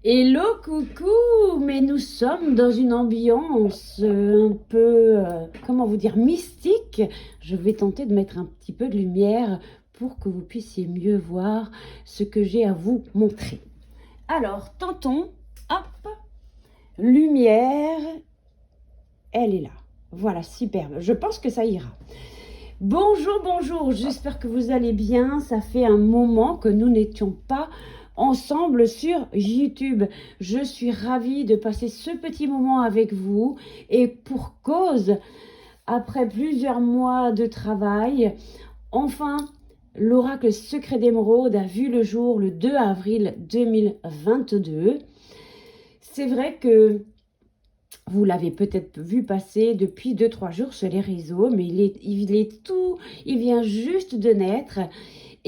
Hello, coucou! Mais nous sommes dans une ambiance un peu, comment vous dire, mystique. Je vais tenter de mettre un petit peu de lumière pour que vous puissiez mieux voir ce que j'ai à vous montrer. Alors, tentons, hop, lumière, elle est là. Voilà, superbe. Je pense que ça ira. Bonjour, bonjour, j'espère que vous allez bien. Ça fait un moment que nous n'étions pas ensemble sur YouTube. Je suis ravie de passer ce petit moment avec vous et pour cause, après plusieurs mois de travail, enfin, l'oracle secret d'émeraude a vu le jour le 2 avril 2022. C'est vrai que vous l'avez peut-être vu passer depuis 2-3 jours sur les réseaux, mais il vient juste de naître.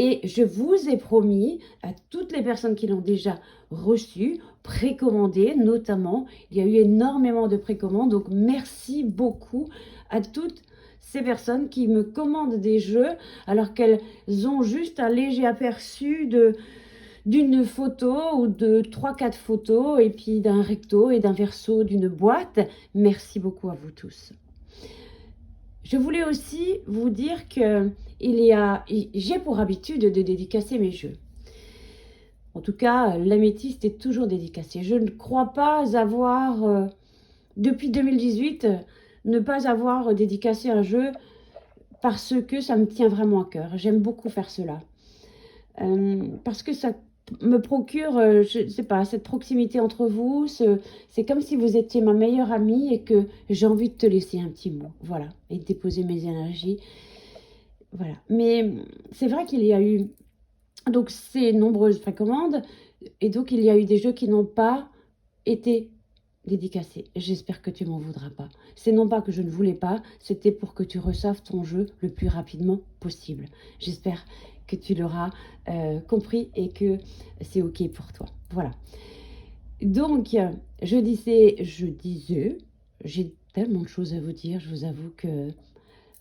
Et je vous ai promis à toutes les personnes qui l'ont déjà reçu, précommandé notamment, il y a eu énormément de précommandes, donc merci beaucoup à toutes ces personnes qui me commandent des jeux alors qu'elles ont juste un léger aperçu d'une photo ou de 3-4 photos et puis d'un recto et d'un verso d'une boîte. Merci beaucoup à vous tous. Je voulais aussi vous dire que j'ai pour habitude de dédicacer mes jeux. En tout cas, l'améthyste est toujours dédicacé. Je ne crois pas avoir, depuis 2018, ne pas avoir dédicacé un jeu parce que ça me tient vraiment à cœur. J'aime beaucoup faire cela. Parce que ça me procure, je ne sais pas, cette proximité entre vous. C'est comme si vous étiez ma meilleure amie et que j'ai envie de te laisser un petit mot. Voilà, et de déposer mes énergies. Voilà. Mais c'est vrai qu'il y a eu donc ces nombreuses précommandes et donc il y a eu des jeux qui n'ont pas été dédicacés. J'espère que tu m'en voudras pas. C'est non pas que je ne voulais pas, c'était pour que tu reçoives ton jeu le plus rapidement possible. J'espère que tu l'auras compris et que c'est ok pour toi. Voilà. Donc, je disais, j'ai tellement de choses à vous dire. Je vous avoue que,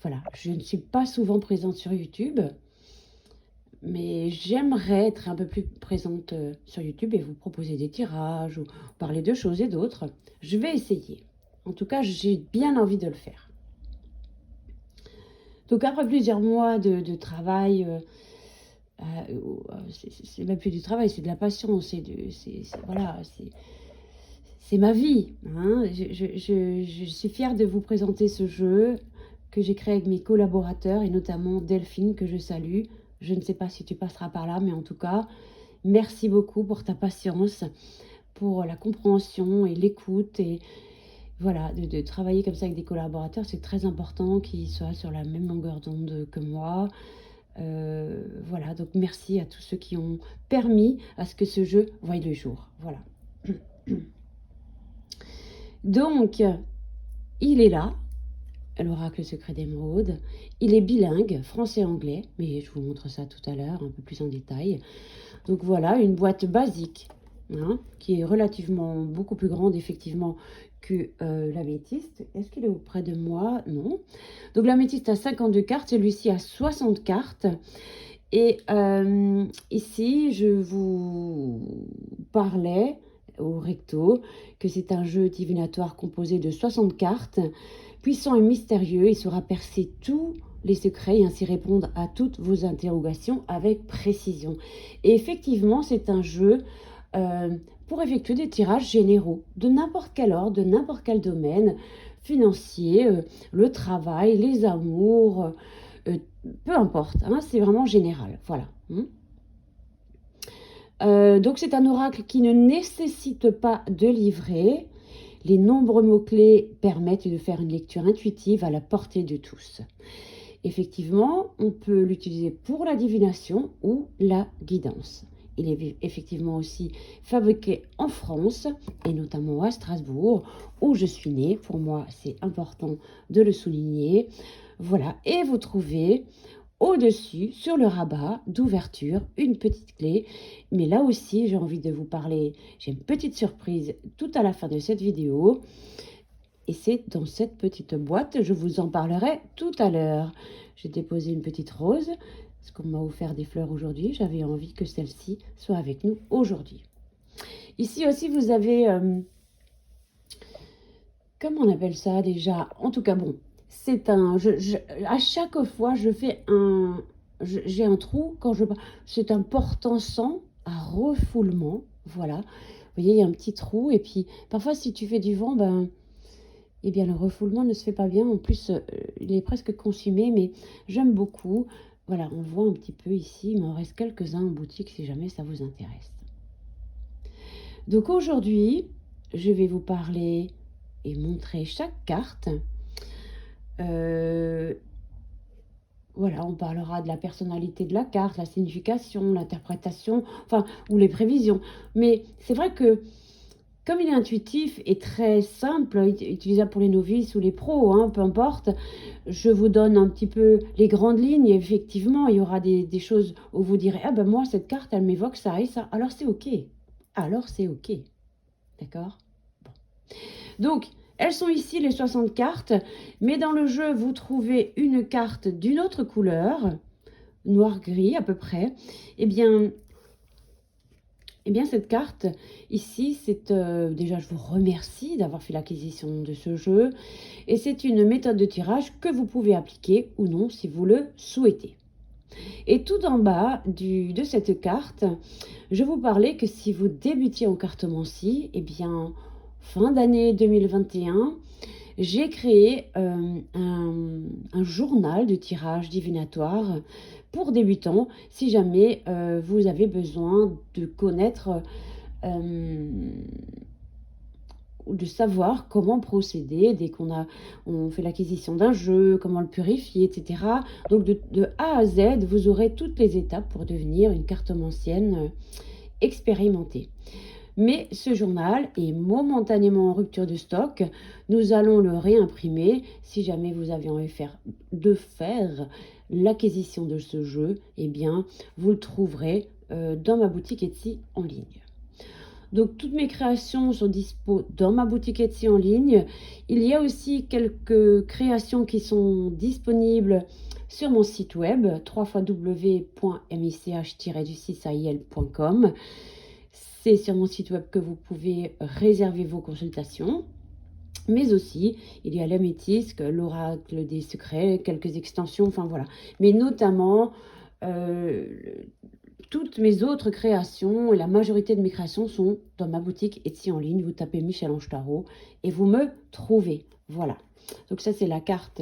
voilà, je ne suis pas souvent présente sur YouTube. Mais j'aimerais être un peu plus présente sur YouTube et vous proposer des tirages ou parler de choses et d'autres. Je vais essayer. En tout cas, j'ai bien envie de le faire. Donc après plusieurs mois de travail, c'est même plus du travail, c'est de la passion, voilà, c'est ma vie. Hein. Je suis fière de vous présenter ce jeu que j'ai créé avec mes collaborateurs et notamment Delphine que je salue. Je ne sais pas si tu passeras par là, mais en tout cas, merci beaucoup pour ta patience, pour la compréhension et l'écoute. Et voilà, de travailler comme ça avec des collaborateurs, c'est très important qu'ils soient sur la même longueur d'onde que moi. Voilà, donc merci à tous ceux qui ont permis à ce que ce jeu voie le jour. Voilà. Donc, il est là, l'oracle secret d'émeraude. Il est bilingue, français-anglais, mais je vous montre ça tout à l'heure, un peu plus en détail. Donc voilà, une boîte basique, hein, qui est relativement beaucoup plus grande, effectivement, que l'améthyste. Est-ce qu'il est auprès de moi? Non. Donc l'améthyste a 52 cartes, celui-ci a 60 cartes. Et ici, je vous parlais au recto que c'est un jeu divinatoire composé de 60 cartes. Puissant et mystérieux, il saura percer tous les secrets et ainsi répondre à toutes vos interrogations avec précision. Et effectivement, c'est un jeu pour effectuer des tirages généraux de n'importe quel ordre, de n'importe quel domaine, financier, le travail, les amours, peu importe, hein, c'est vraiment général, voilà. Donc c'est un oracle qui ne nécessite pas de livret. Les nombreux mots-clés permettent de faire une lecture intuitive à la portée de tous. Effectivement, on peut l'utiliser pour la divination ou la guidance. Il est effectivement aussi fabriqué en France et notamment à Strasbourg où je suis née. Pour moi, c'est important de le souligner. Voilà, et vous trouvez au-dessus, sur le rabat d'ouverture, une petite clé. Mais là aussi, j'ai envie de vous parler. J'ai une petite surprise tout à la fin de cette vidéo. Et c'est dans cette petite boîte, je vous en parlerai tout à l'heure. J'ai déposé une petite rose, parce qu'on m'a offert des fleurs aujourd'hui. J'avais envie que celle-ci soit avec nous aujourd'hui. Ici aussi, vous avez... comment on appelle ça déjà? En tout cas, bon, c'est un... à chaque fois, je fais un... J'ai un trou quand je... C'est un porte-encens à refoulement. Voilà. Vous voyez, il y a un petit trou. Et puis, parfois, si tu fais du vent, ben... Eh bien, le refoulement ne se fait pas bien. En plus, il est presque consumé, mais j'aime beaucoup. Voilà, on voit un petit peu ici. Il m'en reste quelques-uns en boutique si jamais ça vous intéresse. Donc aujourd'hui, je vais vous parler et montrer chaque carte. Voilà, on parlera de la personnalité de la carte, la signification, l'interprétation, enfin, ou les prévisions. Mais c'est vrai que, comme il est intuitif et très simple, utilisable pour les novices ou les pros, hein, peu importe, je vous donne un petit peu les grandes lignes. Effectivement, il y aura des choses où vous direz, ah ben moi, cette carte, elle m'évoque ça et ça. Alors c'est OK. Alors c'est OK. D'accord? Bon. Donc, elles sont ici, les 60 cartes, mais dans le jeu, vous trouvez une carte d'une autre couleur, noir-gris à peu près. Eh bien, cette carte, ici, c'est... déjà, je vous remercie d'avoir fait l'acquisition de ce jeu. Et c'est une méthode de tirage que vous pouvez appliquer ou non, si vous le souhaitez. Et tout en bas de cette carte, je vous parlais que si vous débutiez en cartomancie, eh bien, fin d'année 2021, j'ai créé un journal de tirage divinatoire pour débutants, si jamais vous avez besoin de connaître ou de savoir comment procéder dès on fait l'acquisition d'un jeu, comment le purifier, etc. Donc de A à Z, vous aurez toutes les étapes pour devenir une cartomancienne expérimentée. Mais ce journal est momentanément en rupture de stock. Nous allons le réimprimer. Si jamais vous avez envie de faire l'acquisition de ce jeu, eh bien, vous le trouverez dans ma boutique Etsy en ligne. Donc, toutes mes créations sont dispo dans ma boutique Etsy en ligne. Il y a aussi quelques créations qui sont disponibles sur mon site web www.mich-du6ail.com. C'est sur mon site web que vous pouvez réserver vos consultations. Mais aussi, il y a l'améthyste, l'oracle des secrets, quelques extensions, enfin voilà. Mais notamment, toutes mes autres créations et la majorité de mes créations sont dans ma boutique Etsy en ligne. Vous tapez Michel-Ange Tarot et vous me trouvez. Voilà. Donc ça, c'est la carte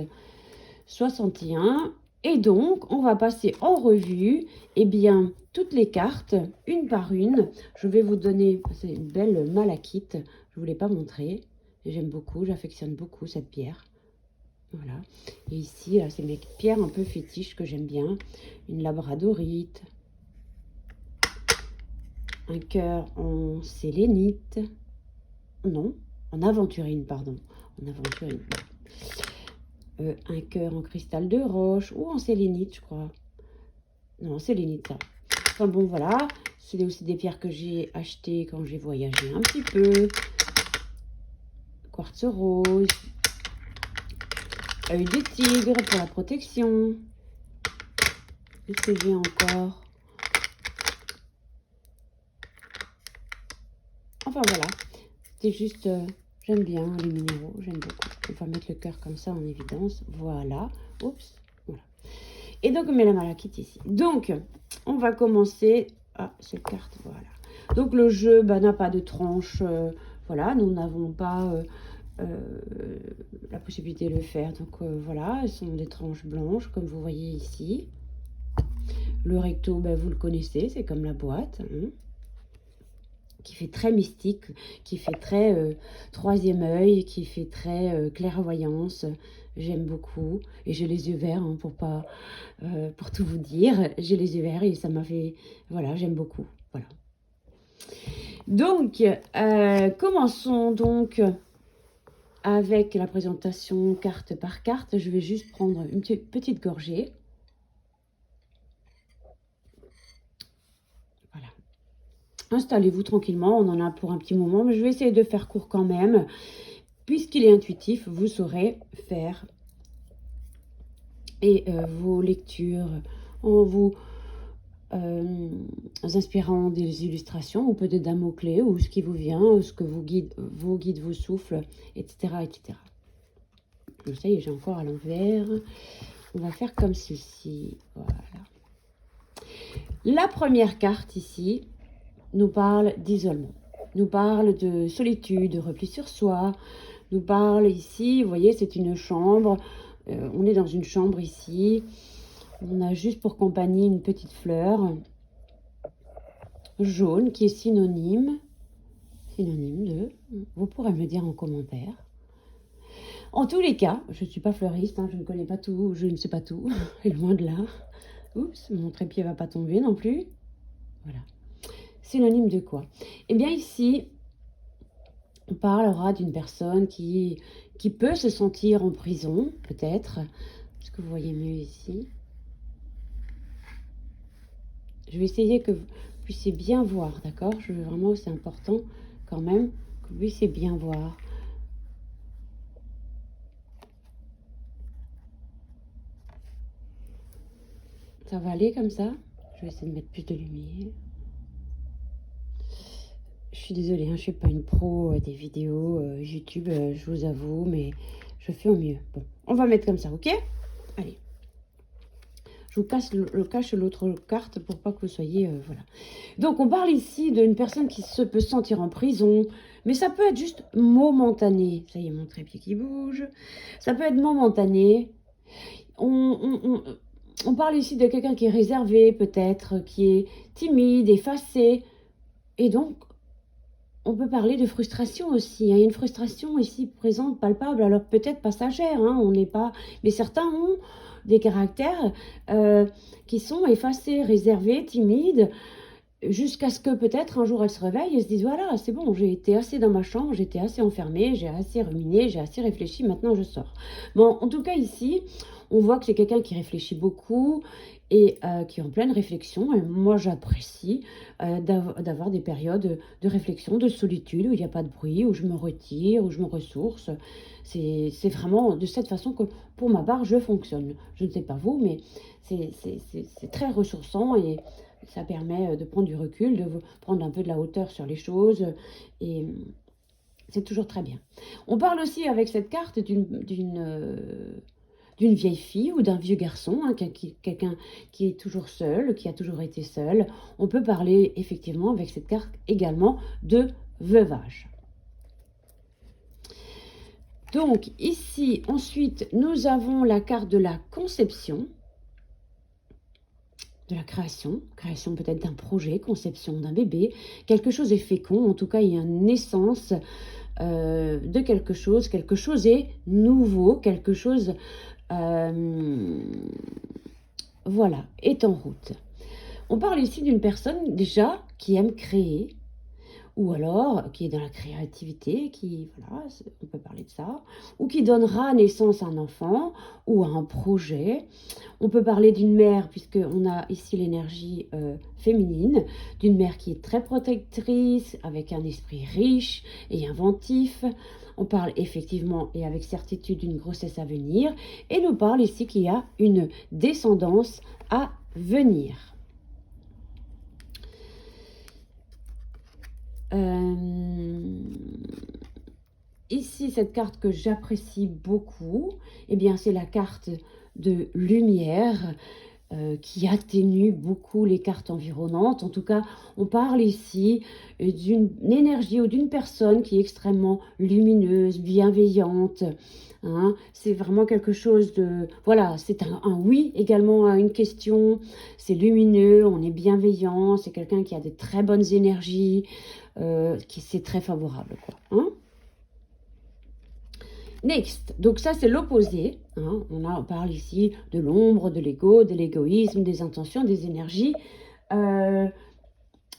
61. Et donc, on va passer en revue, eh bien, toutes les cartes, une par une. Je vais vous donner, c'est une belle malachite, je ne vous l'ai pas montré. J'aime beaucoup, j'affectionne beaucoup cette pierre. Voilà. Et ici, c'est mes pierres un peu fétiches que j'aime bien. Une labradorite. Un cœur en sélénite. Non, en aventurine, pardon. En aventurine. Un cœur en cristal de roche ou en sélénite, je crois. Non, sélénite, ça. Enfin bon, voilà. C'est aussi des pierres que j'ai achetées quand j'ai voyagé un petit peu. Quartz rose. Œil de tigre pour la protection. Qu'est-ce que j'ai encore? Enfin voilà. C'était juste... j'aime bien les minéraux, j'aime beaucoup. On va mettre le cœur comme ça en évidence. Voilà. Oups. Voilà. Et donc, on met la malachite ici. Donc, on va commencer... Ah, cette carte, voilà. Donc, le jeu n'a pas de tranche. Voilà, nous n'avons pas la possibilité de le faire. Donc, voilà, elles sont des tranches blanches, comme vous voyez ici. Le recto, vous le connaissez, c'est comme la boîte. Hein, qui fait très mystique, qui fait très troisième œil, qui fait très clairvoyance. J'aime beaucoup. Et j'ai les yeux verts, hein, pour tout vous dire. J'ai les yeux verts et ça m'a fait... Voilà, j'aime beaucoup. Voilà. Donc, commençons donc avec la présentation carte par carte. Je vais juste prendre une petite gorgée. Voilà. Installez-vous tranquillement, on en a pour un petit moment, mais je vais essayer de faire court quand même. Puisqu'il est intuitif, vous saurez faire et vos lectures en vous inspirant des illustrations, ou peut-être d'un mot-clé, ou ce qui vous vient, ou ce que vos guides vous soufflent, etc. etc. Donc ça y est, j'ai encore à l'envers. On va faire comme ceci. Voilà. La première carte ici nous parle d'isolement, nous parle de solitude, de repli sur soi, nous parle ici, vous voyez, c'est une chambre. On est dans une chambre ici. On a juste pour compagnie une petite fleur jaune qui est synonyme de... Vous pourrez me dire en commentaire. En tous les cas, je ne suis pas fleuriste, hein, je ne connais pas tout, je ne sais pas tout, et loin de là. Oups, mon trépied ne va pas tomber non plus. Voilà. Synonyme de quoi? Eh bien ici, on parlera d'une personne qui peut se sentir en prison, peut-être. Est-ce que vous voyez mieux ici? Je vais essayer que vous puissiez bien voir, d'accord? Vraiment, c'est important quand même que vous puissiez bien voir. Ça va aller comme ça? Je vais essayer de mettre plus de lumière. Je suis désolée, hein, je ne suis pas une pro des vidéos YouTube, je vous avoue, mais je fais au mieux. Bon, on va mettre comme ça, ok? Allez. Je vous cache l'autre carte pour pas que vous soyez... voilà. Donc, on parle ici d'une personne qui peut se sentir en prison, mais ça peut être juste momentané. Ça y est, mon trépied qui bouge. Ça peut être momentané. On parle ici de quelqu'un qui est réservé, peut-être, qui est timide, effacé. Et donc, on peut parler de frustration aussi. Il y a une frustration ici présente, palpable, alors peut-être passagère, hein, on n'est pas... Mais certains ont des caractères qui sont effacés, réservés, timides, jusqu'à ce que peut-être un jour elles se réveillent et se disent, voilà, c'est bon, j'ai été assez dans ma chambre, j'étais assez enfermée, j'ai assez ruminé, j'ai assez réfléchi, maintenant je sors. Bon, en tout cas ici, on voit que c'est quelqu'un qui réfléchit beaucoup et qui est en pleine réflexion. Et moi, j'apprécie d'avoir des périodes de réflexion, de solitude, où il n'y a pas de bruit, où je me retire, où je me ressource. C'est vraiment de cette façon que, pour ma part, je fonctionne. Je ne sais pas vous, mais c'est très ressourçant et ça permet de prendre du recul, de prendre un peu de la hauteur sur les choses. Et c'est toujours très bien. On parle aussi avec cette carte d'une vieille fille ou d'un vieux garçon, hein, quelqu'un qui est toujours seul, qui a toujours été seul. On peut parler effectivement avec cette carte également de veuvage. Donc ici, ensuite, nous avons la carte de la conception, de la création peut-être d'un projet, conception d'un bébé. Quelque chose est fécond, en tout cas il y a une naissance de quelque chose est nouveau, quelque chose voilà, est en route. On parle ici d'une personne déjà qui aime créer, ou alors qui est dans la créativité, voilà, on peut parler de ça, ou qui donnera naissance à un enfant ou à un projet. On peut parler d'une mère, puisqu'on a ici l'énergie féminine, d'une mère qui est très protectrice, avec un esprit riche et inventif. On parle effectivement et avec certitude d'une grossesse à venir, et nous parle ici qu'il y a une descendance à venir. Ici, cette carte que j'apprécie beaucoup, eh bien, c'est la carte de lumière qui atténue beaucoup les cartes environnantes. En tout cas, on parle ici d'une énergie ou d'une personne qui est extrêmement lumineuse, bienveillante. Hein. C'est vraiment quelque chose de... Voilà, c'est un oui également à une question. C'est lumineux, on est bienveillant, c'est quelqu'un qui a de très bonnes énergies, c'est très favorable, quoi. Hein. Next, donc ça c'est l'opposé, hein. On parle ici de l'ombre, de l'ego, de l'égoïsme, des intentions, des énergies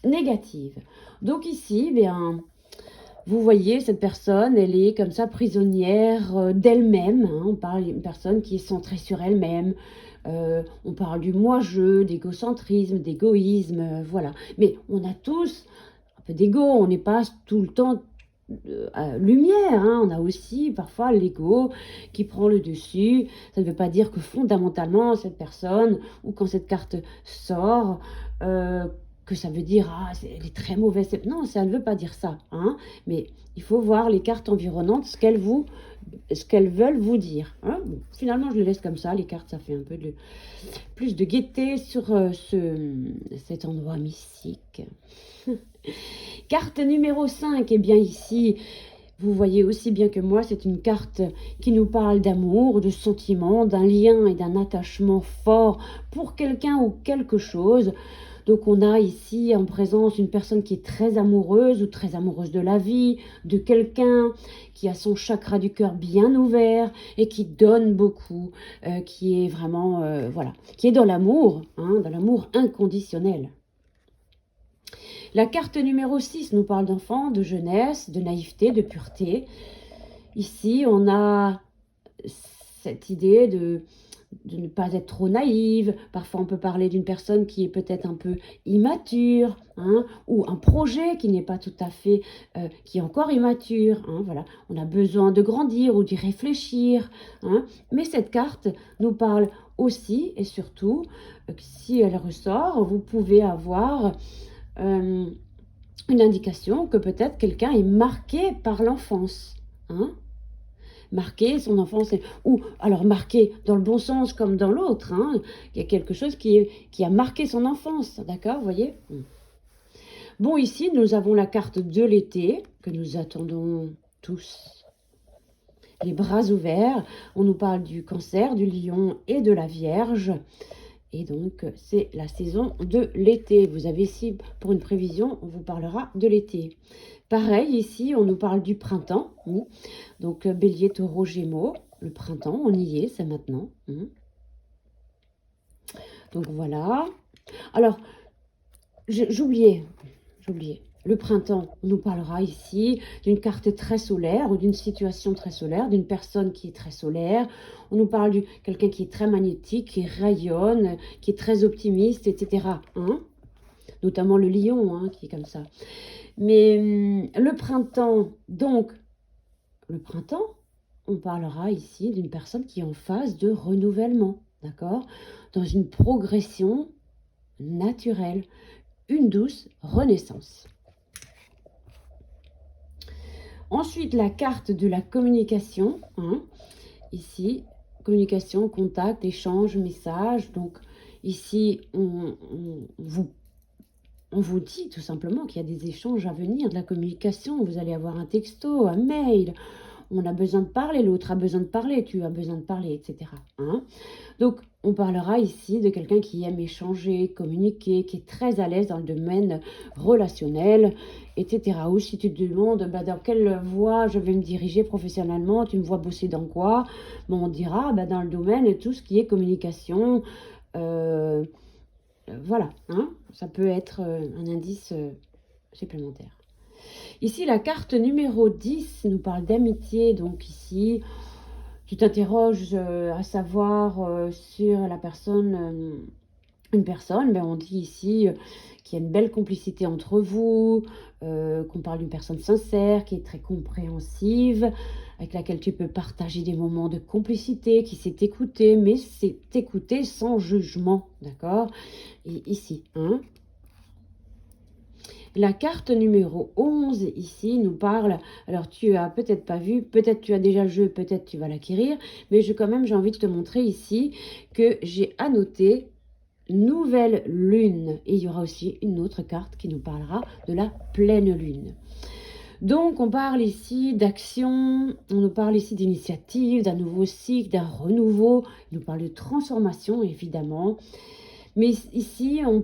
négatives. Donc ici, bien, vous voyez cette personne, elle est comme ça prisonnière d'elle-même, hein. On parle d'une personne qui est centrée sur elle-même, on parle du moi-je, d'égocentrisme, d'égoïsme, voilà. Mais on a tous un peu d'ego, on n'est pas tout le temps lumière, hein. On a aussi parfois l'ego qui prend le dessus. Ça ne veut pas dire que fondamentalement, cette personne, ou quand cette carte sort, que ça veut dire, ah, elle est très mauvaise. Non, ça ne veut pas dire ça, hein. Mais il faut voir les cartes environnantes, ce qu'elles veulent vous dire, hein. Bon, finalement, je le laisse comme ça. Les cartes, ça fait un peu plus de gaieté sur cet endroit mystique. Carte numéro 5, eh bien ici, vous voyez aussi bien que moi, c'est une carte qui nous parle d'amour, de sentiment, d'un lien et d'un attachement fort pour quelqu'un ou quelque chose. Donc on a ici en présence une personne qui est très amoureuse ou très amoureuse de la vie, de quelqu'un qui a son chakra du cœur bien ouvert et qui donne beaucoup, qui est vraiment, voilà, qui est dans l'amour, hein, dans l'amour inconditionnel. La carte numéro 6 nous parle d'enfants, de jeunesse, de naïveté, de pureté. Ici, on a cette idée de ne pas être trop naïve. Parfois, on peut parler d'une personne qui est peut-être un peu immature, hein, ou un projet qui n'est pas tout à fait, qui est encore immature. Hein, voilà. On a besoin de grandir ou d'y réfléchir. Hein. Mais cette carte nous parle aussi et surtout, si elle ressort, vous pouvez avoir une indication que peut-être quelqu'un est marqué par l'enfance. Hein, marqué son enfance, ou alors marqué dans le bon sens comme dans l'autre. Hein, il y a quelque chose qui a marqué son enfance. D'accord, vous voyez. Bon, ici, nous avons la carte de l'été que nous attendons tous. Les bras ouverts. On nous parle du Cancer, du Lion et de la Vierge. Et donc, c'est la saison de l'été. Vous avez ici, pour une prévision, on vous parlera de l'été. Pareil, ici, on nous parle du printemps. Donc, Bélier, Taureau, Gémeaux. Le printemps, on y est, c'est maintenant. Donc, voilà. Alors, j'oubliais. Le printemps, on nous parlera ici d'une carte très solaire ou d'une situation très solaire, d'une personne qui est très solaire. On nous parle de quelqu'un qui est très magnétique, qui rayonne, qui est très optimiste, etc. Hein, notamment le lion, hein, qui est comme ça. Mais le printemps, donc, le printemps, on parlera ici d'une personne qui est en phase de renouvellement, d'accord, dans une progression naturelle, une douce renaissance. Ensuite, la carte de la communication, hein, ici, communication, contact, échange, message. Donc, ici, on vous dit tout simplement qu'il y a des échanges à venir, de la communication. Vous allez avoir un texto, un mail. On a besoin de parler, l'autre a besoin de parler, tu as besoin de parler, etc. Hein. Donc, on parlera ici de quelqu'un qui aime échanger, communiquer, qui est très à l'aise dans le domaine relationnel, etc. Ou si tu te demandes dans quelle voie je vais me diriger professionnellement, tu me vois bosser dans quoi, bon, on dira dans le domaine de tout ce qui est communication. Voilà, hein, ça peut être un indice supplémentaire. Ici, la carte numéro 10 nous parle d'amitié. Donc ici, tu t'interroges à savoir sur la personne, une personne. Ben, on dit ici qu'il y a une belle complicité entre vous, qu'on parle d'une personne sincère, qui est très compréhensive, avec laquelle tu peux partager des moments de complicité, qui sait t'écouter, mais c'est t'écouter sans jugement, d'accord. Et ici, hein. La carte numéro 11, ici, nous parle, alors tu as peut-être pas vu, peut-être tu as déjà le jeu, peut-être tu vas l'acquérir, mais quand même, j'ai envie de te montrer ici que j'ai annoté nouvelle lune. Et il y aura aussi une autre carte qui nous parlera de la pleine lune. Donc, on parle ici d'action, on nous parle ici d'initiative, d'un nouveau cycle, d'un renouveau, il nous parle de transformation, évidemment. Mais ici, on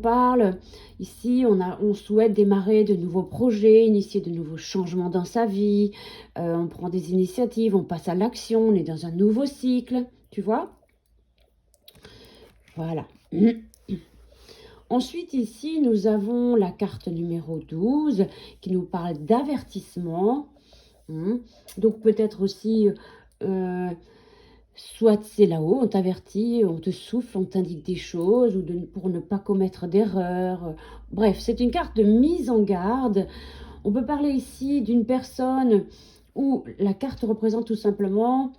souhaite démarrer de nouveaux projets, initier de nouveaux changements dans sa vie. On prend des initiatives, on passe à l'action, on est dans un nouveau cycle, tu vois. Voilà. Ensuite, ici, nous avons la carte numéro 12 qui nous parle d'avertissement. Donc, peut-être aussi... soit c'est là-haut, on t'avertit, on te souffle, on t'indique des choses, ou pour ne pas commettre d'erreurs. Bref, c'est une carte de mise en garde. On peut parler ici d'une personne où la carte représente tout simplement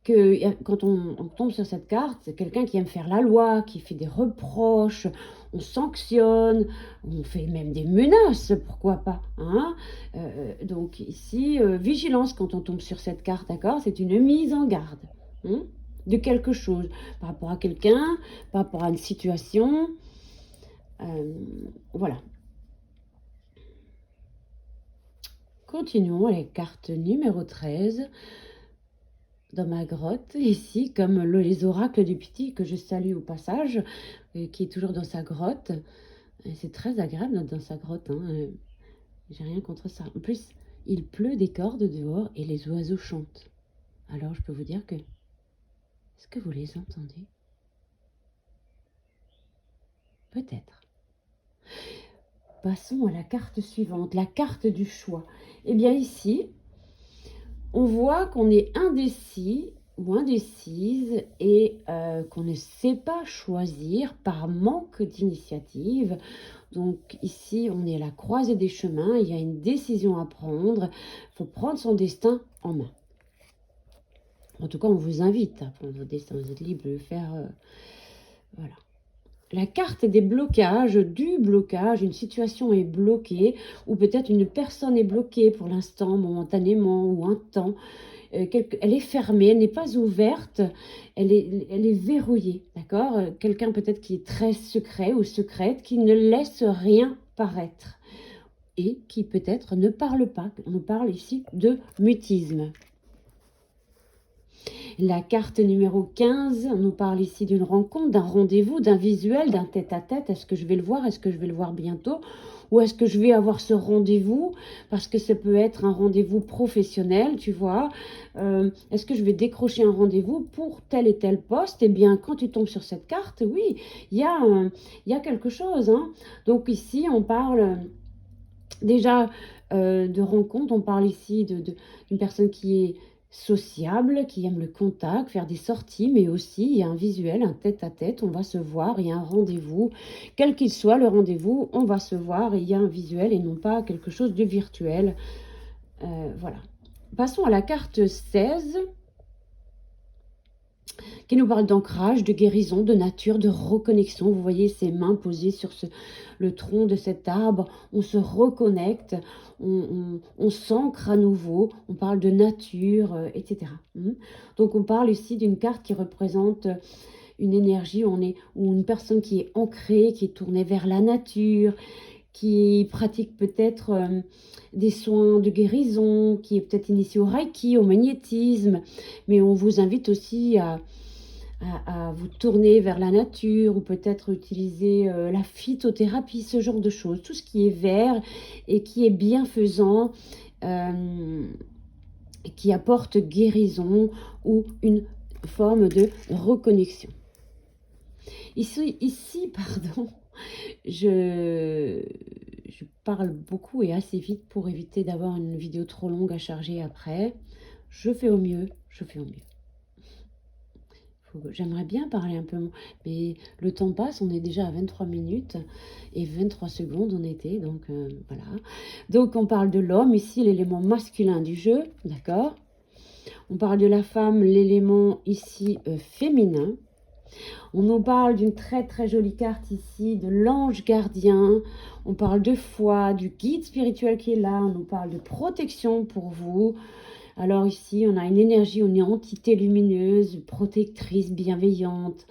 que quand on tombe sur cette carte, c'est quelqu'un qui aime faire la loi, qui fait des reproches, on sanctionne, on fait même des menaces, pourquoi pas, hein. Donc ici, vigilance quand on tombe sur cette carte, d'accord? C'est une mise en garde, hein, de quelque chose, par rapport à quelqu'un, par rapport à une situation, voilà. Continuons avec carte numéro 13. Dans ma grotte, ici, comme les oracles du Piti, que je salue au passage, qui est toujours dans sa grotte. C'est très agréable d'être dans sa grotte, hein. J'ai rien contre ça. En plus, il pleut des cordes dehors et les oiseaux chantent. Alors, je peux vous dire que... Est-ce que vous les entendez? Peut-être. Passons à la carte suivante, la carte du choix. Eh bien, ici, on voit qu'on est indécis ou indécise et qu'on ne sait pas choisir par manque d'initiative. Donc ici, on est à la croisée des chemins, il y a une décision à prendre, il faut prendre son destin en main. En tout cas, on vous invite à prendre votre destin, vous êtes libre de le faire. Voilà. La carte des blocages, du blocage, une situation est bloquée, ou peut-être une personne est bloquée pour l'instant, momentanément, ou un temps. Elle est fermée, elle n'est pas ouverte, elle est verrouillée, d'accord? Quelqu'un peut-être qui est très secret ou secrète, qui ne laisse rien paraître et qui peut-être ne parle pas. On parle ici de mutisme. La carte numéro 15, on nous parle ici d'une rencontre, d'un rendez-vous, d'un visuel, d'un tête-à-tête. Est-ce que je vais le voir? Est-ce que je vais le voir bientôt? Ou est-ce que je vais avoir ce rendez-vous? Parce que ça peut être un rendez-vous professionnel, tu vois. Est-ce que je vais décrocher un rendez-vous pour tel et tel poste? Eh bien, quand tu tombes sur cette carte, oui, il y a quelque chose, hein. Donc ici, on parle déjà de rencontre. On parle ici d'une personne qui est sociable, qui aime le contact, faire des sorties, mais aussi il y a un visuel, un tête-à-tête, on va se voir, il y a un rendez-vous, quel qu'il soit le rendez-vous, on va se voir et il y a un visuel et non pas quelque chose de virtuel. Voilà. Passons à la carte 16, qui nous parle d'ancrage, de guérison, de nature, de reconnexion. Vous voyez ces mains posées sur le tronc de cet arbre, on se reconnecte, on s'ancre à nouveau, on parle de nature, etc. Donc on parle ici d'une carte qui représente une énergie où une personne qui est ancrée, qui est tournée vers la nature, qui pratique peut-être des soins de guérison, qui est peut-être initié au Reiki, au magnétisme, mais on vous invite aussi à vous tourner vers la nature ou peut-être utiliser la phytothérapie, ce genre de choses. Tout ce qui est vert et qui est bienfaisant, qui apporte guérison ou une forme de reconnexion. Ici pardon, je parle beaucoup et assez vite pour éviter d'avoir une vidéo trop longue à charger après. Je fais au mieux, je fais au mieux. J'aimerais bien parler un peu, mais le temps passe, on est déjà à 23 minutes et 23 secondes on était, donc voilà. Donc on parle de l'homme, ici l'élément masculin du jeu, d'accord? On parle de la femme, l'élément ici féminin. On nous parle d'une très très jolie carte ici, de l'ange gardien. On parle de foi, du guide spirituel qui est là, on nous parle de protection pour vous. Alors ici, on a une énergie, une entité lumineuse, protectrice, bienveillante,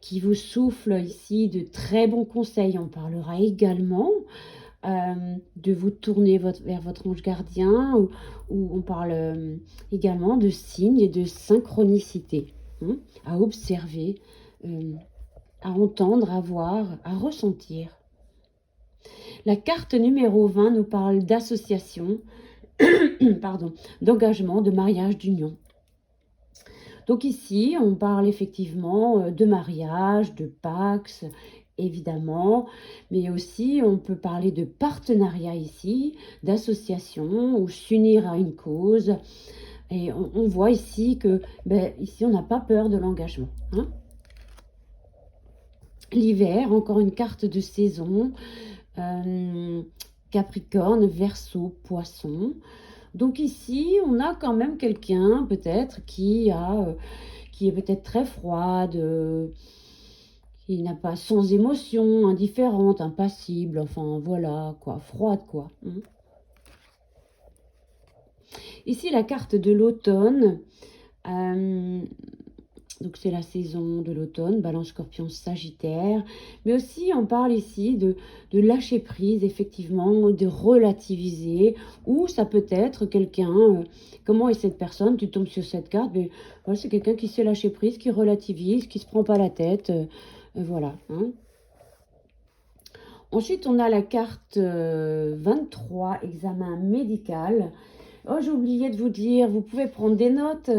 qui vous souffle ici de très bons conseils. On parlera également de vous tourner vers votre ange gardien, ou on parle également de signes et de synchronicité, à observer, à entendre, à voir, à ressentir. La carte numéro 20 nous parle d'association, pardon, d'engagement, de mariage, d'union. Donc ici, on parle effectivement de mariage, de pax, évidemment, mais aussi on peut parler de partenariat ici, d'association, ou s'unir à une cause. Et on voit ici que, ici, on n'a pas peur de l'engagement, hein. L'hiver, encore une carte de saison, Capricorne, Verseau, Poisson. Donc ici, on a quand même quelqu'un peut-être qui est peut-être très froide, qui n'a pas sans émotion, indifférente, impassible, enfin voilà quoi, froide quoi. Ici la carte de l'automne. Donc c'est la saison de l'automne, Balance, Scorpion, Sagittaire. Mais aussi on parle ici de lâcher prise, effectivement, de relativiser. Ou ça peut être quelqu'un, comment est cette personne? Tu tombes sur cette carte, mais voilà, c'est quelqu'un qui sait lâcher prise, qui relativise, qui se prend pas la tête. Voilà. Hein. Ensuite, on a la carte 23, examen médical. Oh, j'ai oublié de vous dire, vous pouvez prendre des notes.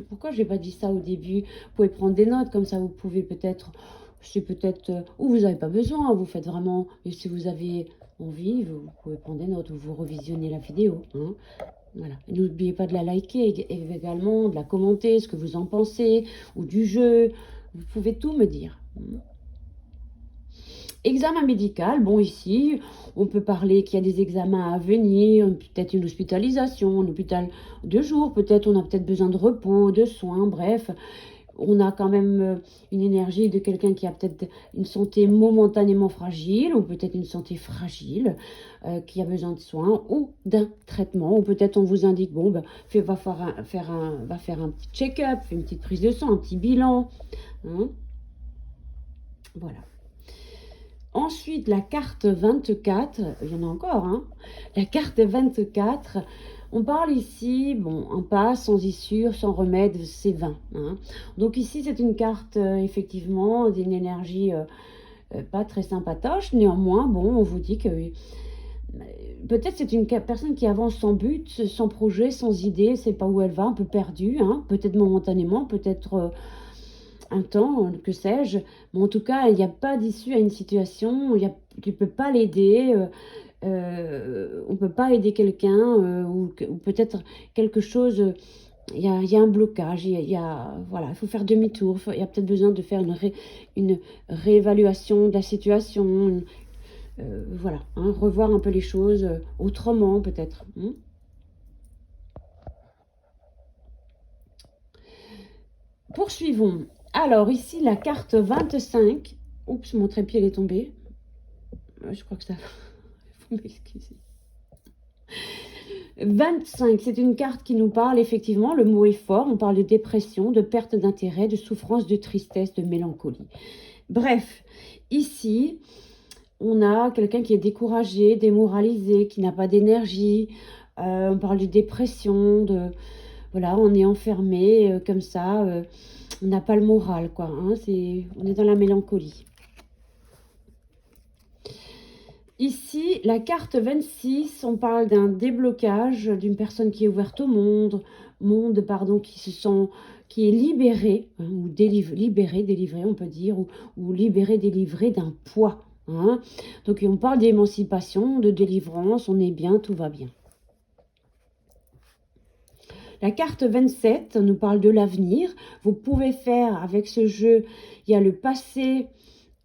Pourquoi je n'ai pas dit ça au début? Vous pouvez prendre des notes, comme ça vous pouvez peut-être, c'est peut-être, ou vous n'avez pas besoin, vous faites vraiment, et si vous avez envie, vous pouvez prendre des notes, ou vous revisionnez la vidéo. Hein. Voilà. N'oubliez pas de la liker également, de la commenter, ce que vous en pensez, ou du jeu. Vous pouvez tout me dire. Examen médical, bon ici, on peut parler qu'il y a des examens à venir, peut-être une hospitalisation, un hôpital de jour, peut-être on a peut-être besoin de repos, de soins, bref. On a quand même une énergie de quelqu'un qui a peut-être une santé momentanément fragile, ou peut-être une santé fragile, qui a besoin de soins, ou d'un traitement, ou peut-être on vous indique, bon, ben, va faire un petit check-up, une petite prise de sang, un petit bilan. Hein. Voilà. Ensuite, la carte 24, il y en a encore, hein. La carte 24, on parle ici, bon, un pas sans issue, sans remède, c'est vain. Hein. Donc ici, c'est une carte, effectivement, d'une énergie pas très sympatoche. Néanmoins, bon, on vous dit que peut-être c'est une personne qui avance sans but, sans projet, sans idée, sait pas où elle va, un peu perdue, hein, peut-être momentanément, peut-être un temps, que sais-je. Mais en tout cas, il n'y a pas d'issue à une situation, tu ne peux pas l'aider, on ne peut pas aider quelqu'un, ou peut-être quelque chose, il y a un blocage, voilà, il faut faire demi-tour, il y a peut-être besoin de faire une réévaluation de la situation, voilà, hein, revoir un peu les choses autrement peut-être. Hein. Poursuivons. Alors, ici, la carte 25. Oups, mon trépied est tombé. Je crois que ça... Vous m'excusez. 25, c'est une carte qui nous parle, effectivement, le mot est fort. On parle de dépression, de perte d'intérêt, de souffrance, de tristesse, de mélancolie. Bref, ici, on a quelqu'un qui est découragé, démoralisé, qui n'a pas d'énergie. On parle de dépression, voilà, on est enfermé comme ça. On n'a pas le moral, quoi. Hein, on est dans la mélancolie. Ici, la carte 26, on parle d'un déblocage d'une personne qui est ouverte au monde, pardon, qui est libérée, hein, ou délivrée, on peut dire, ou libérée, délivrée d'un poids. Hein. Donc, on parle d'émancipation, de délivrance, on est bien, tout va bien. La carte 27 nous parle de l'avenir. Vous pouvez faire avec ce jeu, il y a le passé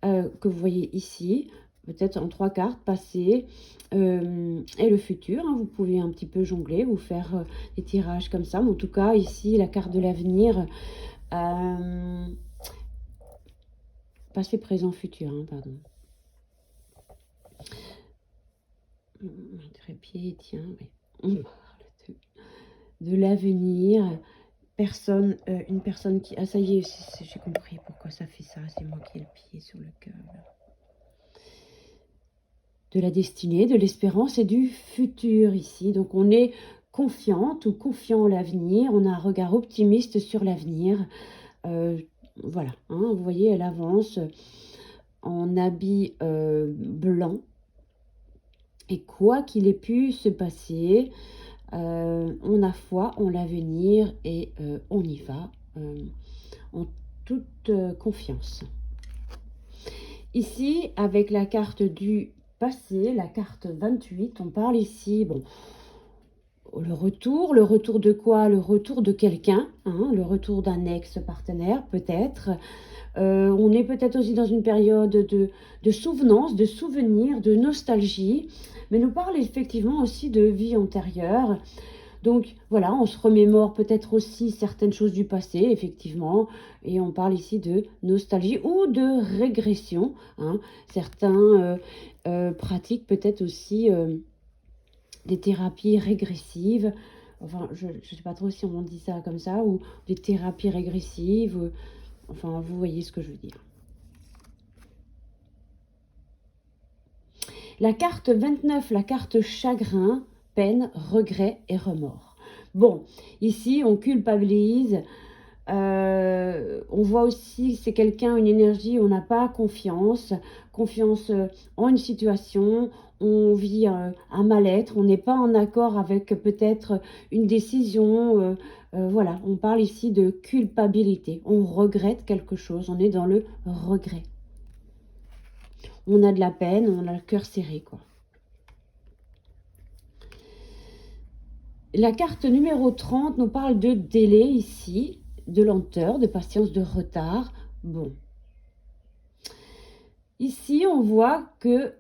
que vous voyez ici, peut-être en 3 cartes, passé et le futur. Hein. Vous pouvez un petit peu jongler ou faire des tirages comme ça. Mais en tout cas, ici, la carte de l'avenir, passé, présent, futur, hein, pardon. Trépied, tiens, oui. On parle de l'avenir. Une personne qui... Ah, ça y est, j'ai compris pourquoi ça fait ça. C'est moi qui ai le pied sur le cœur. De la destinée, de l'espérance et du futur ici. Donc, on est confiante ou confiant en l'avenir. On a un regard optimiste sur l'avenir. Voilà, hein, vous voyez, elle avance en habit blanc. Et quoi qu'il ait pu se passer, on a foi en l'avenir et on y va en toute confiance. Ici, avec la carte du passé, la carte 28, on parle ici, bon, le retour de quoi? Le retour de quelqu'un, hein, le retour d'un ex-partenaire peut-être. On est peut-être aussi dans une période de souvenance, de souvenirs, de nostalgie, mais nous parle effectivement aussi de vie antérieure. Donc voilà, on se remémore peut-être aussi certaines choses du passé, effectivement, et on parle ici de nostalgie ou de régression, hein. Certains pratiquent peut-être aussi des thérapies régressives, enfin je ne sais pas trop si on dit ça comme ça, ou des thérapies régressives, enfin vous voyez ce que je veux dire. La carte 29, la carte chagrin, peine, regret et remords. Bon, ici on culpabilise, on voit aussi que c'est quelqu'un, une énergie où on n'a pas confiance, en une situation, on vit un mal-être, on n'est pas en accord avec peut-être une décision, voilà, on parle ici de culpabilité, on regrette quelque chose, on est dans le regret. On a de la peine, on a le cœur serré, quoi. La carte numéro 30 nous parle de délai ici, de lenteur, de patience, de retard. Bon. Ici, on voit que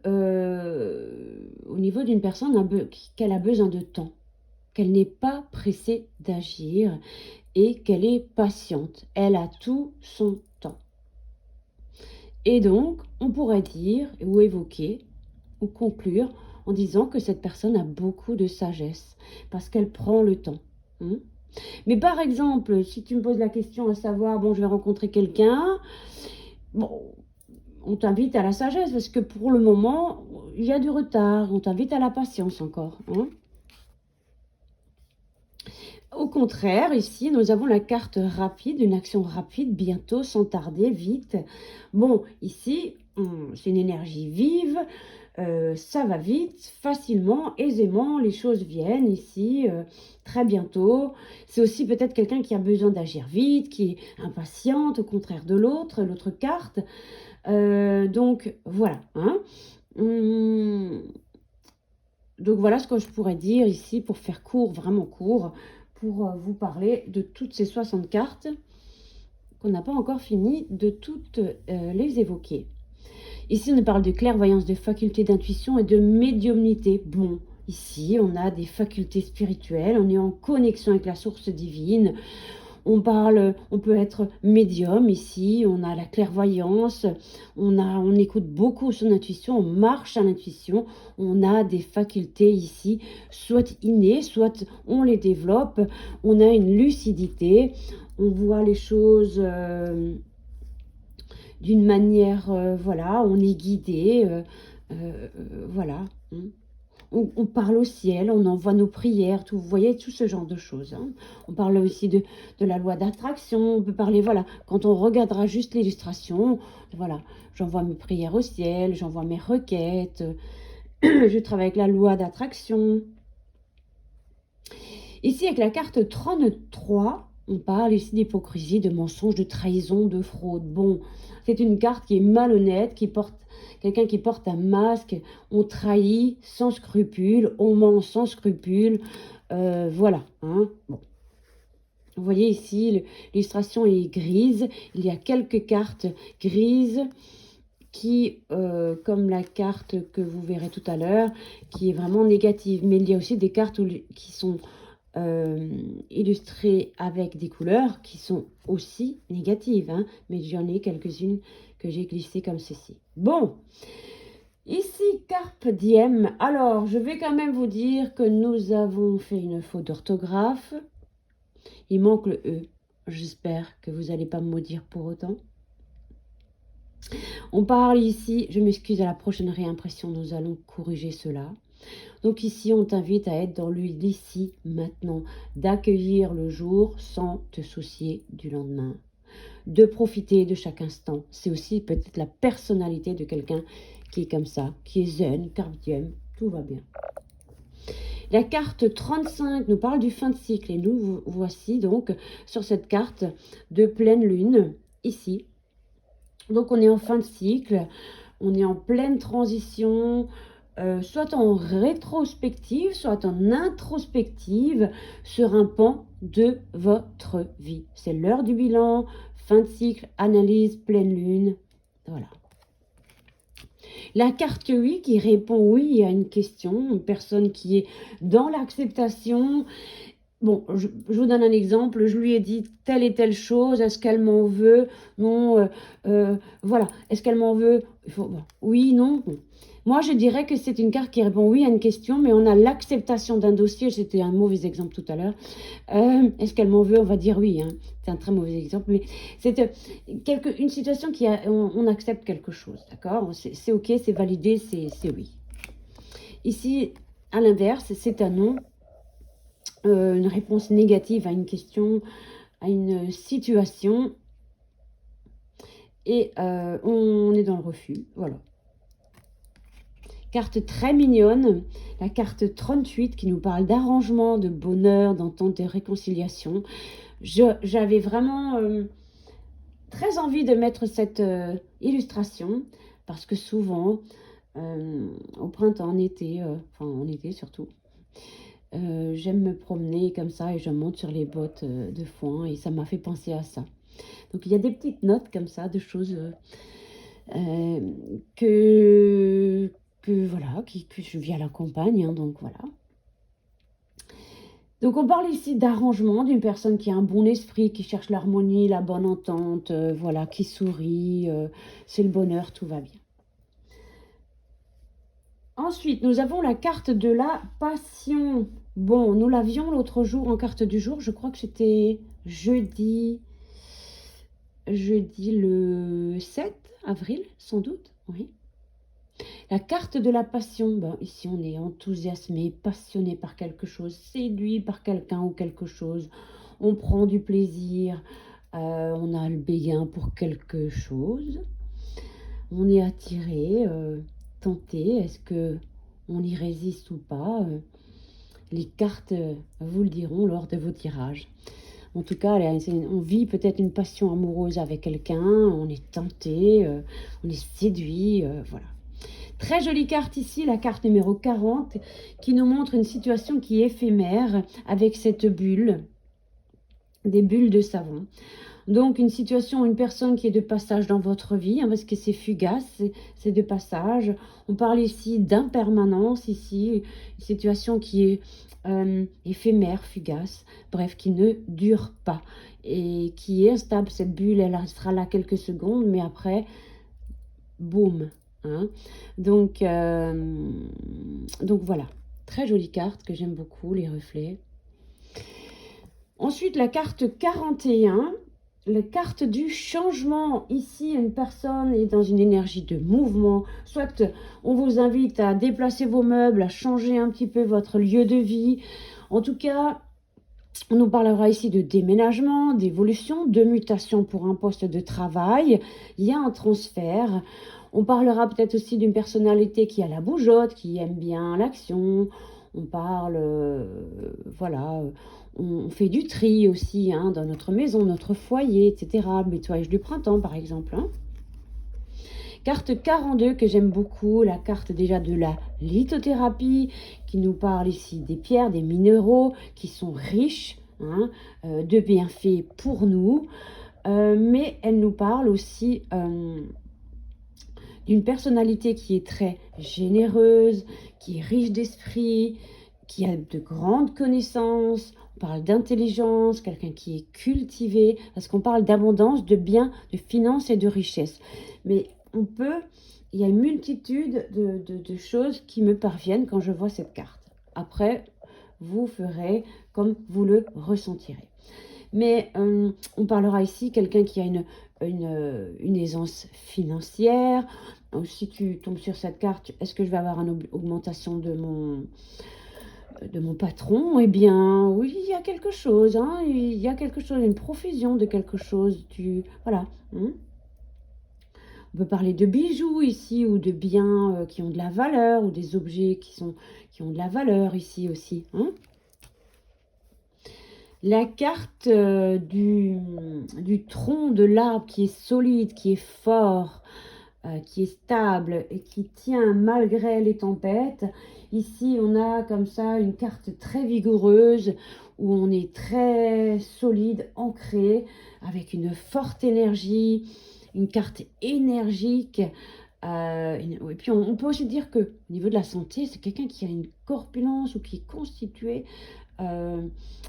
au niveau d'une personne, qu'elle a besoin de temps, qu'elle n'est pas pressée d'agir et qu'elle est patiente. Elle a tout son temps. Et donc, on pourrait dire ou évoquer ou conclure en disant que cette personne a beaucoup de sagesse parce qu'elle prend le temps. Hein. Mais par exemple, si tu me poses la question à savoir, bon, je vais rencontrer quelqu'un, bon, on t'invite à la sagesse parce que pour le moment, il y a du retard. On t'invite à la patience encore. Hein. Au contraire, ici, nous avons la carte rapide, une action rapide, bientôt, sans tarder, vite. Bon, ici, c'est une énergie vive, ça va vite, facilement, aisément, les choses viennent ici, très bientôt. C'est aussi peut-être quelqu'un qui a besoin d'agir vite, qui est impatiente, au contraire de l'autre carte. Donc, voilà. Hein. Donc voilà ce que je pourrais dire ici pour faire court, vraiment court, pour vous parler de toutes ces 60 cartes qu'on n'a pas encore fini de toutes les évoquer. Ici, on parle de clairvoyance, de faculté d'intuition et de médiumnité. Bon, ici, on a des facultés spirituelles, on est en connexion avec la source divine. On peut être médium ici, on a la clairvoyance, on écoute beaucoup son intuition, on marche à l'intuition, on a des facultés ici, soit innées, soit on les développe, on a une lucidité, on voit les choses d'une manière, voilà, on est guidé, voilà. On parle au ciel, on envoie nos prières, tout, vous voyez, tout ce genre de choses. Hein. On parle aussi de la loi d'attraction, on peut parler, voilà, quand on regardera juste l'illustration, voilà, j'envoie mes prières au ciel, j'envoie mes requêtes, je travaille avec la loi d'attraction. Ici, avec la carte 33, on parle ici d'hypocrisie, de mensonge, de trahison, de fraude. Bon, c'est une carte qui est malhonnête, quelqu'un qui porte un masque. On trahit sans scrupule, on ment sans scrupule. Voilà. Hein. Bon. Vous voyez ici, l'illustration est grise. Il y a quelques cartes grises qui, comme la carte que vous verrez tout à l'heure, qui est vraiment négative. Mais il y a aussi des cartes qui sont illustrées avec des couleurs qui sont aussi négatives, hein, mais j'en ai quelques-unes que j'ai glissées comme ceci. Bon, ici Carpe Diem. Alors, je vais quand même vous dire que nous avons fait une faute d'orthographe. Il manque le E. J'espère que vous n'allez pas me maudire pour autant. On parle ici, je m'excuse, à la prochaine réimpression, nous allons corriger cela. Donc ici, on t'invite à être dans l'ici, maintenant, d'accueillir le jour sans te soucier du lendemain, de profiter de chaque instant. C'est aussi peut-être la personnalité de quelqu'un qui est comme ça, qui est zen, Carpe Diem, tout va bien. La carte 35 nous parle du fin de cycle et nous voici donc sur cette carte de pleine lune, ici. Donc on est en fin de cycle, on est en pleine transition, soit en rétrospective, soit en introspective sur un pan de votre vie. C'est l'heure du bilan, fin de cycle, analyse, pleine lune. Voilà. La carte oui qui répond oui à une question, une personne qui est dans l'acceptation. Bon, je vous donne un exemple, je lui ai dit telle et telle chose, est-ce qu'elle m'en veut? Non, voilà, est-ce qu'elle m'en veut? Bon, oui, non, bon. Moi, je dirais que c'est une carte qui répond oui à une question, mais on a l'acceptation d'un dossier, c'était un mauvais exemple tout à l'heure. Est-ce qu'elle m'en veut? On va dire oui, hein. C'est un très mauvais exemple, mais c'est une situation qui on accepte quelque chose, d'accord? C'est ok, c'est validé, c'est oui. Ici, à l'inverse, c'est un non. Une réponse négative à une question, à une situation, et on est dans le refus, voilà. Carte très mignonne, la carte 38 qui nous parle d'arrangement, de bonheur, d'entente et réconciliation. J'avais vraiment très envie de mettre cette illustration parce que souvent, au printemps, en été, enfin en été surtout, j'aime me promener comme ça et je monte sur les bottes de foin et ça m'a fait penser à ça. Donc il y a des petites notes comme ça, de choses que voilà, que je vis à la campagne, hein, donc voilà. Donc on parle ici d'arrangement, d'une personne qui a un bon esprit, qui cherche l'harmonie, la bonne entente, voilà, qui sourit, c'est le bonheur, tout va bien. Ensuite, nous avons la carte de la passion. Bon, nous l'avions l'autre jour en carte du jour, je crois que c'était jeudi le 7 avril, sans doute, oui. La carte de la passion, ben, ici on est enthousiasmé, passionné par quelque chose, séduit par quelqu'un ou quelque chose. On prend du plaisir, on a le béguin pour quelque chose. On est attiré, tenté, est-ce que on y résiste ou pas? Les cartes vous le diront lors de vos tirages. En tout cas, on vit peut-être une passion amoureuse avec quelqu'un, on est tenté, on est séduit, voilà. Très jolie carte ici, la carte numéro 40, qui nous montre une situation qui est éphémère avec cette bulle, des bulles de savon. Donc, une situation, une personne qui est de passage dans votre vie, hein, parce que c'est fugace, c'est de passage. On parle ici d'impermanence, ici, une situation qui est éphémère, fugace, bref, qui ne dure pas et qui est instable. Cette bulle, elle sera là quelques secondes, mais après, boum. Hein. Donc voilà, très jolie carte que j'aime beaucoup, les reflets. Ensuite, la carte 41. La carte du changement. Ici, une personne est dans une énergie de mouvement. Soit on vous invite à déplacer vos meubles, à changer un petit peu votre lieu de vie. En tout cas, on nous parlera ici de déménagement, d'évolution, de mutation pour un poste de travail. Il y a un transfert. On parlera peut-être aussi d'une personnalité qui a la bougeotte, qui aime bien l'action. On parle, voilà, on fait du tri aussi hein, dans notre maison, notre foyer, etc. Le nettoyage du printemps, par exemple. Hein. Carte 42 que j'aime beaucoup, la carte déjà de la lithothérapie, qui nous parle ici des pierres, des minéraux, qui sont riches hein, de bienfaits pour nous. Mais elle nous parle aussi d'une personnalité qui est très généreuse, qui est riche d'esprit, qui a de grandes connaissances. On parle d'intelligence, quelqu'un qui est cultivé, parce qu'on parle d'abondance, de biens, de finances et de richesse. Mais il y a une multitude de choses qui me parviennent quand je vois cette carte. Après, vous ferez comme vous le ressentirez. Mais on parlera ici quelqu'un qui a une aisance financière. Si tu tombes sur cette carte, est-ce que je vais avoir une augmentation de mon patron? Eh bien, oui, il y a quelque chose. Hein, il y a quelque chose, une profusion de quelque chose. Voilà. Hein. On peut parler de bijoux ici, ou de biens qui ont de la valeur, ou des objets qui ont de la valeur ici aussi. Hein. La carte du tronc de l'arbre qui est solide, qui est fort, qui est stable et qui tient malgré les tempêtes. Ici, on a comme ça une carte très vigoureuse où on est très solide, ancré, avec une forte énergie, une carte énergique. Et puis on peut aussi dire que au niveau de la santé, c'est quelqu'un qui a une corpulence ou qui est constitué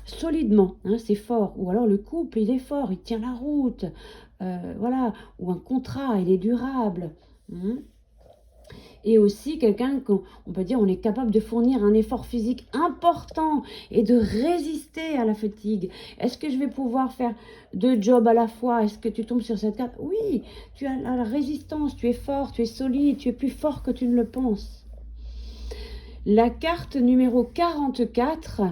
solidement, hein, c'est fort. Ou alors le couple, il est fort, il tient la route, voilà. Ou un contrat, il est durable. Hein. Et aussi quelqu'un qu'on peut dire on est capable de fournir un effort physique important et de résister à la fatigue. Est-ce que je vais pouvoir faire 2 jobs à la fois? Est-ce que tu tombes sur cette carte? Oui, tu as la résistance, tu es fort, tu es solide, tu es plus fort que tu ne le penses. La carte numéro 44,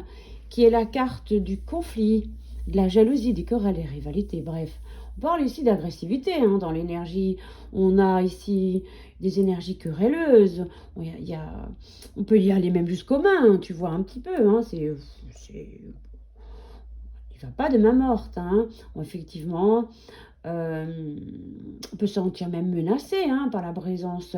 qui est la carte du conflit, de la jalousie, des querelles et rivalités, bref. On parle ici d'agressivité hein, dans l'énergie. On a ici des énergies querelleuses. On peut y aller même jusqu'aux mains, hein, tu vois un petit peu. Hein, il ne va pas de main morte. Hein. Effectivement, on peut se sentir même menacé hein, par la présence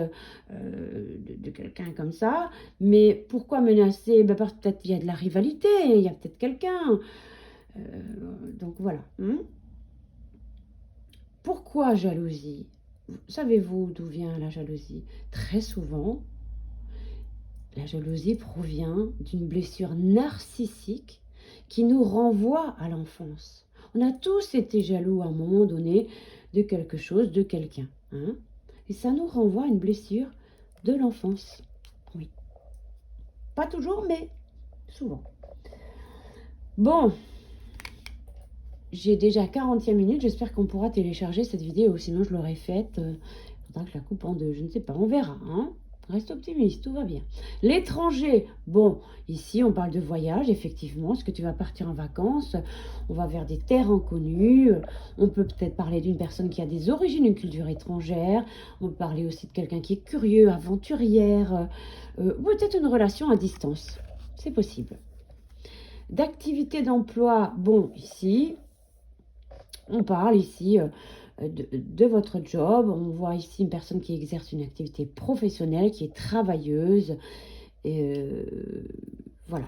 de quelqu'un comme ça. Mais pourquoi menacé? Parce que peut-être il y a de la rivalité, il y a peut-être quelqu'un. Donc voilà. Pourquoi jalousie? Savez-vous d'où vient la jalousie? Très souvent, la jalousie provient d'une blessure narcissique qui nous renvoie à l'enfance. On a tous été jaloux à un moment donné de quelque chose, de quelqu'un. Hein? Et ça nous renvoie à une blessure de l'enfance. Oui. Pas toujours, mais souvent. Bon. J'ai déjà 40e minute, j'espère qu'on pourra télécharger cette vidéo, sinon je l'aurais faite. Il faudra que je la coupe en 2, je ne sais pas, on verra. Hein. Reste optimiste, tout va bien. L'étranger, bon, ici on parle de voyage, effectivement, est-ce que tu vas partir en vacances? On va vers des terres inconnues, on peut peut-être parler d'une personne qui a des origines, une culture étrangère, on peut parler aussi de quelqu'un qui est curieux, aventurière, ou peut-être une relation à distance, c'est possible. D'activité d'emploi, bon, ici... On parle ici de votre job. On voit ici une personne qui exerce une activité professionnelle, qui est travailleuse. Et voilà.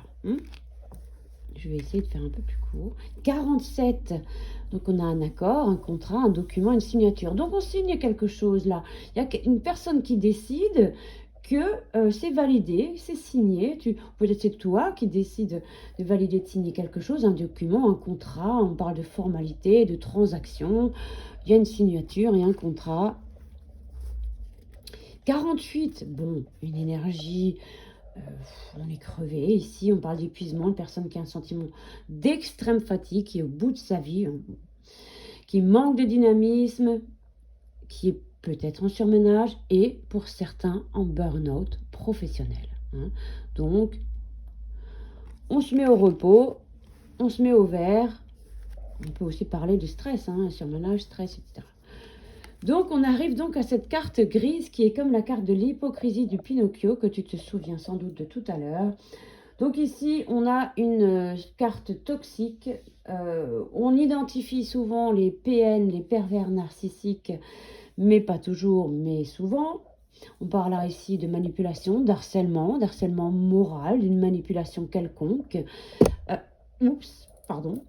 Je vais essayer de faire un peu plus court. 47. Donc, on a un accord, un contrat, un document, une signature. Donc, on signe quelque chose là. Il y a une personne qui décide que c'est validé, c'est signé. Peut-être c'est toi qui décides de valider, de signer quelque chose, un document, un contrat. On parle de formalité, de transaction. Il y a une signature et un contrat. 48, bon, une énergie, on est crevé. Ici, on parle d'épuisement, une personne qui a un sentiment d'extrême fatigue, qui est au bout de sa vie, qui manque de dynamisme, qui est peut-être en surménage et pour certains en burn-out professionnel. Hein. Donc, on se met au repos, on se met au vert. On peut aussi parler de stress, hein, surménage, stress, etc. Donc, on arrive donc à cette carte grise qui est comme la carte de l'hypocrisie du Pinocchio que tu te souviens sans doute de tout à l'heure. Donc ici, on a une carte toxique. On identifie souvent les PN, les pervers narcissiques, mais pas toujours, mais souvent. On parle là ici de manipulation, d'harcèlement moral, d'une manipulation quelconque. Pardon.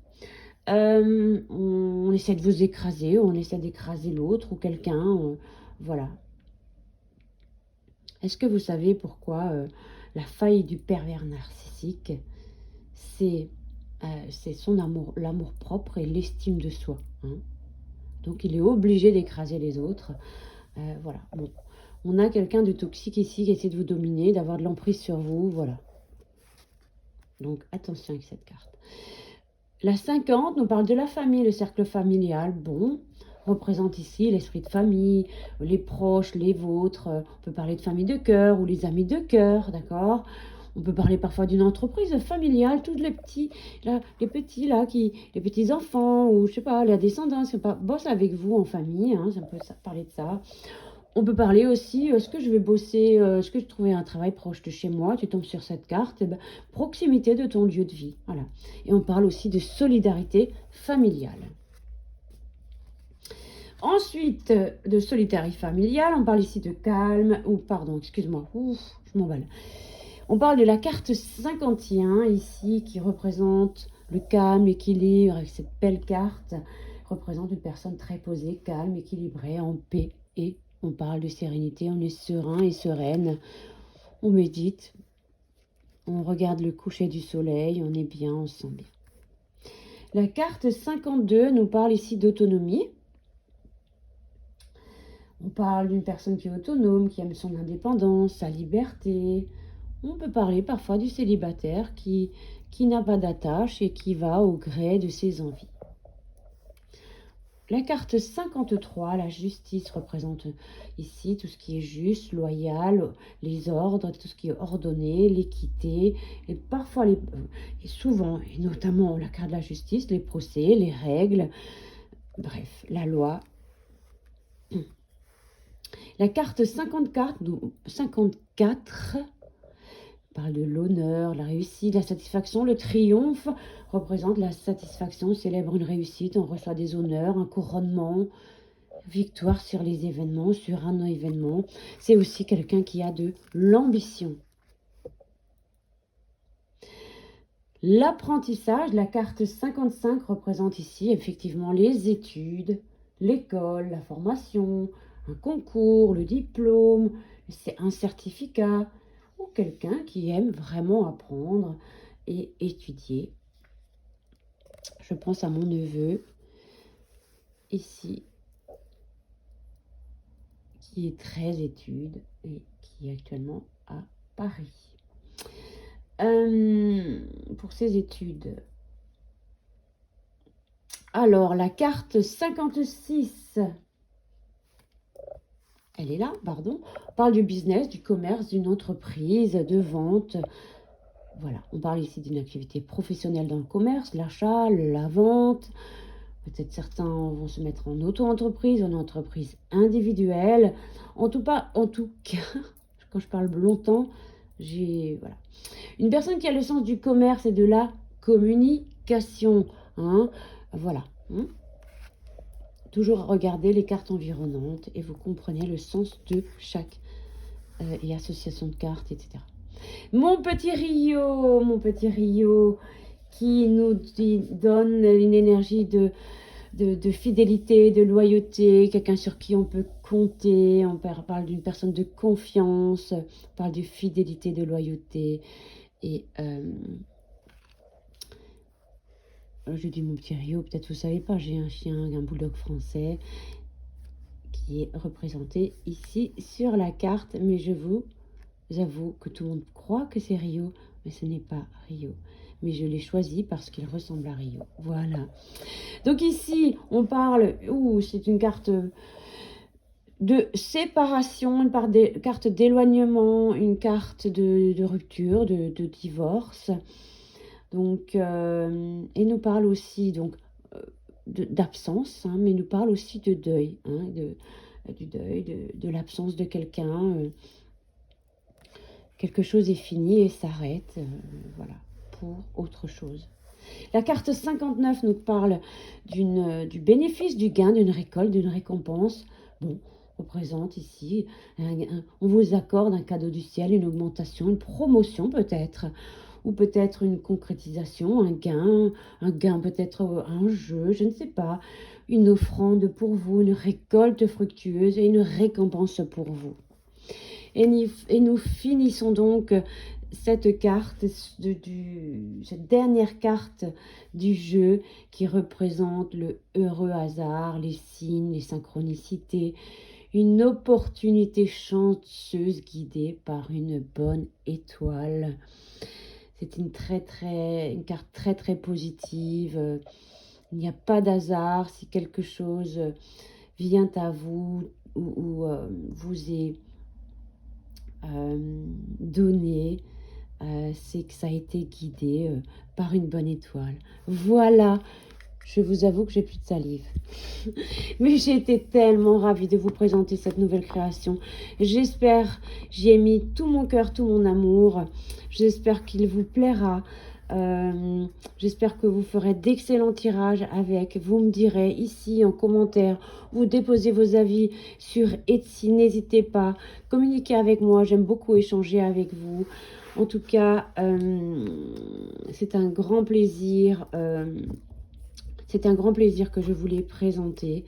On essaie de vous écraser, on essaie d'écraser l'autre ou quelqu'un. Voilà. Est-ce que vous savez pourquoi la faille du pervers narcissique, c'est son amour, l'amour propre et l'estime de soi. Hein. Donc, il est obligé d'écraser les autres. Voilà. Bon. On a quelqu'un de toxique ici qui essaie de vous dominer, d'avoir de l'emprise sur vous. Voilà. Donc, attention avec cette carte. La 50 nous parle de la famille, le cercle familial. Bon, représente ici l'esprit de famille, les proches, les vôtres. On peut parler de famille de cœur ou les amis de cœur, d'accord? On peut parler parfois d'une entreprise familiale, tous les petits là, les petits enfants ou je sais pas, la descendance, bosse avec vous en famille, hein, ça peut parler de ça. On peut parler aussi, est-ce que je vais bosser, est-ce que je trouvais un travail proche de chez moi? Tu tombes sur cette carte, proximité de ton lieu de vie. Voilà. Et on parle aussi de solidarité familiale. Ensuite, de solitaire et familial, on parle ici de calme, ou pardon, excuse-moi, je m'emballe. On parle de la carte 51 ici, qui représente le calme, l'équilibre, avec cette belle carte, représente une personne très posée, calme, équilibrée, en paix, et on parle de sérénité, on est serein et sereine, on médite, on regarde le coucher du soleil, on est bien, on se sent bien. La carte 52 nous parle ici d'autonomie. On parle d'une personne qui est autonome, qui aime son indépendance, sa liberté. On peut parler parfois du célibataire qui n'a pas d'attache et qui va au gré de ses envies. La carte 53, la justice, représente ici tout ce qui est juste, loyal, les ordres, tout ce qui est ordonné, l'équité, et parfois, et souvent, et notamment la carte de la justice, les procès, les règles, bref, la loi. La carte 54 parle de l'honneur, la réussite, la satisfaction, le triomphe représente la satisfaction, on célèbre une réussite, on reçoit des honneurs, un couronnement, victoire sur les événements, sur un événement. C'est aussi quelqu'un qui a de l'ambition. L'apprentissage, la carte 55 représente ici effectivement les études, l'école, la formation, un concours, le diplôme, c'est un certificat, ou quelqu'un qui aime vraiment apprendre et étudier. Je pense à mon neveu, ici, qui est très étude et qui est actuellement à Paris. Pour ses études. Alors, la carte 56, elle est là, pardon, parle du business, du commerce, d'une entreprise, de vente. Voilà, on parle ici d'une activité professionnelle dans le commerce, l'achat, la vente. Peut-être certains vont se mettre en auto-entreprise, en entreprise individuelle. En tout cas, quand je parle longtemps, voilà. Une personne qui a le sens du commerce et de la communication. Voilà. Toujours regarder les cartes environnantes et vous comprenez le sens de chaque et association de cartes, etc. Mon petit Rio, qui nous donne une énergie de fidélité, de loyauté, quelqu'un sur qui on peut compter, on parle d'une personne de confiance, on parle de fidélité, de loyauté, et je dis mon petit Rio, peut-être vous ne savez pas, j'ai un chien, un bulldog français, qui est représenté ici sur la carte, mais je vous avoue que tout le monde croit que c'est Rio, mais ce n'est pas Rio. Mais je l'ai choisi parce qu'il ressemble à Rio. Voilà. Donc ici, on parle, c'est une carte de séparation, une carte d'éloignement, une carte de rupture, de divorce. Donc, et nous parle aussi donc d'absence, mais nous parle aussi de deuil, du deuil, de l'absence de quelqu'un. Quelque chose est fini et s'arrête, voilà, pour autre chose. La carte 59 nous parle du bénéfice, du gain, d'une récolte, d'une récompense. Bon, on représente ici, on vous accorde un cadeau du ciel, une augmentation, une promotion peut-être, ou peut-être une concrétisation, un gain peut-être un jeu, je ne sais pas, une offrande pour vous, une récolte fructueuse et une récompense pour vous. Et nous finissons donc cette carte, cette dernière carte du jeu qui représente le heureux hasard, les signes, les synchronicités, une opportunité chanceuse guidée par une bonne étoile. C'est une carte très très positive. Il n'y a pas d'hasard. Si quelque chose vient à vous ou vous est donné, c'est que ça a été guidé par une bonne étoile. Voilà, je vous avoue que j'ai plus de salive. Mais j'ai été tellement ravie de vous présenter cette nouvelle création. J'espère, j'y ai mis tout mon cœur, tout mon amour. J'espère qu'il vous plaira. J'espère que vous ferez d'excellents tirages avec. Vous me direz ici en commentaire, vous déposez vos avis sur Etsy. N'hésitez pas, communiquez avec moi. J'aime beaucoup échanger avec vous. En tout cas, c'est un grand plaisir. C'est un grand plaisir que je vous l'ai présenté.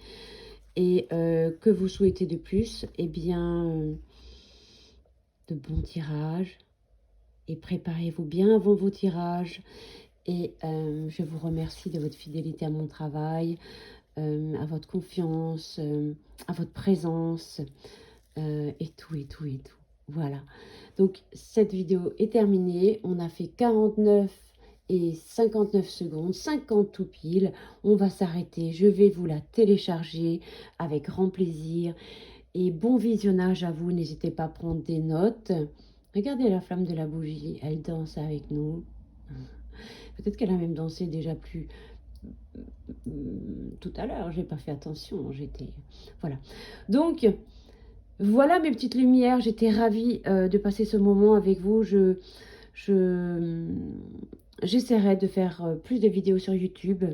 Et que vous souhaitez de plus? Eh bien, de bons tirages. Et préparez-vous bien avant vos tirages. Et je vous remercie de votre fidélité à mon travail, à votre confiance, à votre présence, et tout, et tout, et tout. Voilà. Donc, cette vidéo est terminée. On a fait 49 et 59 secondes, 50 tout pile. On va s'arrêter. Je vais vous la télécharger avec grand plaisir. Et bon visionnage à vous. N'hésitez pas à prendre des notes. Regardez la flamme de la bougie. Elle danse avec nous. Peut-être qu'elle a même dansé déjà plus tout à l'heure. J'ai pas fait attention. J'étais... Voilà. Donc... Voilà mes petites lumières, j'étais ravie de passer ce moment avec vous. J'essaierai de faire plus de vidéos sur YouTube,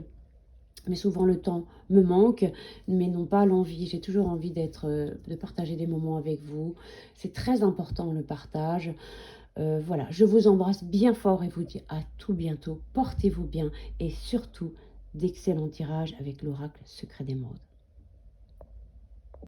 mais souvent le temps me manque, mais non pas l'envie. J'ai toujours envie de partager des moments avec vous. C'est très important le partage. Voilà, je vous embrasse bien fort et vous dis à tout bientôt. Portez-vous bien et surtout d'excellents tirages avec l'oracle secret d'émeraude.